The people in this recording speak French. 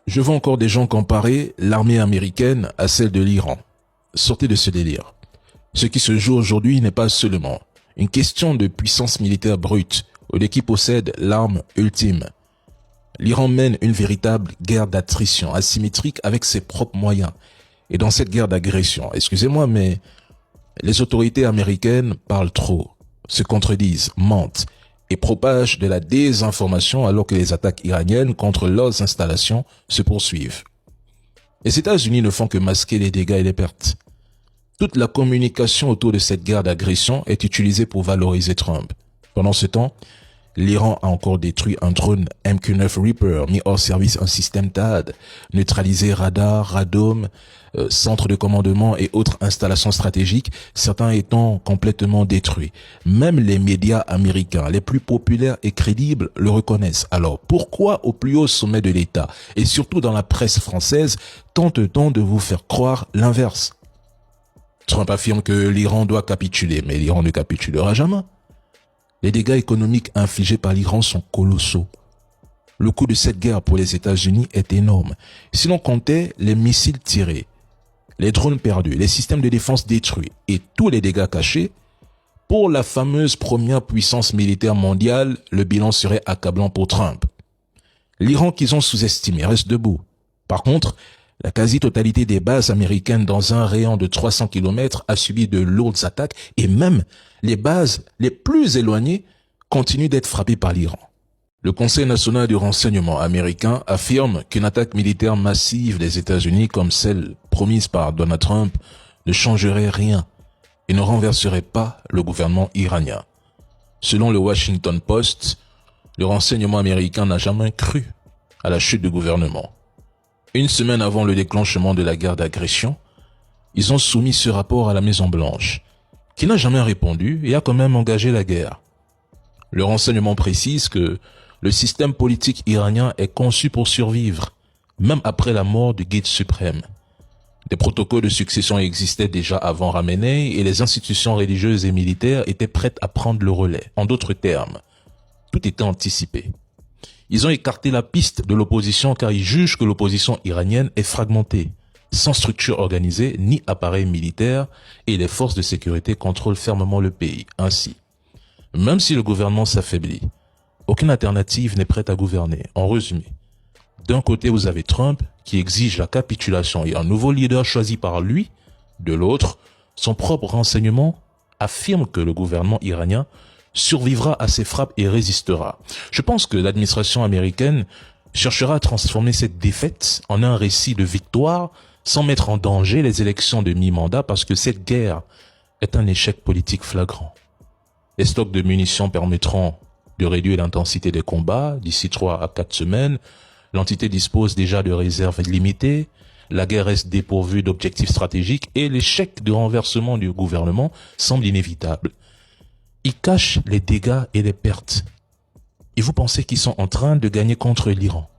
Je vois encore des gens comparer l'armée américaine à celle de l'Iran. Sortez de ce délire. Ce qui se joue aujourd'hui n'est pas seulement une question de puissance militaire brute ou de qui possède l'arme ultime. L'Iran mène une véritable guerre d'attrition asymétrique avec ses propres moyens. Et dans cette guerre d'agression, excusez-moi, mais les autorités américaines parlent trop, se contredisent, mentent et propagent de la désinformation alors que les attaques iraniennes contre leurs installations se poursuivent. Les États-Unis ne font que masquer les dégâts et les pertes. Toute la communication autour de cette guerre d'agression est utilisée pour valoriser Trump. Pendant ce temps, l'Iran a encore détruit un drone MQ-9 Reaper, mis hors service un système THAAD, neutralisé radar, radome, centre de commandement et autres installations stratégiques, certains étant complètement détruits. Même les médias américains les plus populaires et crédibles le reconnaissent. Alors pourquoi au plus haut sommet de l'État et surtout dans la presse française tente-t-on de vous faire croire l'inverse? Trump affirme que l'Iran doit capituler, mais l'Iran ne capitulera jamais. Les dégâts économiques infligés par l'Iran sont colossaux. Le coût de cette guerre pour les États-Unis est énorme. Si l'on comptait les missiles tirés, les drones perdus, les systèmes de défense détruits et tous les dégâts cachés, pour la fameuse première puissance militaire mondiale, le bilan serait accablant pour Trump. L'Iran qu'ils ont sous-estimé reste debout. Par contre, la quasi-totalité des bases américaines dans un rayon de 300 km a subi de lourdes attaques et même les bases les plus éloignées continuent d'être frappées par l'Iran. Le Conseil national du renseignement américain affirme qu'une attaque militaire massive des États-Unis comme celle promise par Donald Trump ne changerait rien et ne renverserait pas le gouvernement iranien. Selon le Washington Post, le renseignement américain n'a jamais cru à la chute du gouvernement. Une semaine avant le déclenchement de la guerre d'agression, ils ont soumis ce rapport à la Maison-Blanche, qui n'a jamais répondu et a quand même engagé la guerre. Le renseignement précise que le système politique iranien est conçu pour survivre, même après la mort du guide suprême. Des protocoles de succession existaient déjà avant Khamenei et les institutions religieuses et militaires étaient prêtes à prendre le relais. En d'autres termes, tout était anticipé. Ils ont écarté la piste de l'opposition car ils jugent que l'opposition iranienne est fragmentée, sans structure organisée ni appareil militaire et les forces de sécurité contrôlent fermement le pays. Ainsi, même si le gouvernement s'affaiblit, aucune alternative n'est prête à gouverner. En résumé, d'un côté vous avez Trump qui exige la capitulation et un nouveau leader choisi par lui, de l'autre, son propre renseignement affirme que le gouvernement iranien survivra à ces frappes et résistera. Je pense que l'administration américaine cherchera à transformer cette défaite en un récit de victoire sans mettre en danger les élections de mi-mandat parce que cette guerre est un échec politique flagrant. Les stocks de munitions permettront de réduire l'intensité des combats d'ici 3 à 4 semaines. L'entité dispose déjà de réserves limitées. La guerre reste dépourvue d'objectifs stratégiques et l'échec de renversement du gouvernement semble inévitable. Ils cachent les dégâts et les pertes. Et vous pensez qu'ils sont en train de gagner contre l'Iran.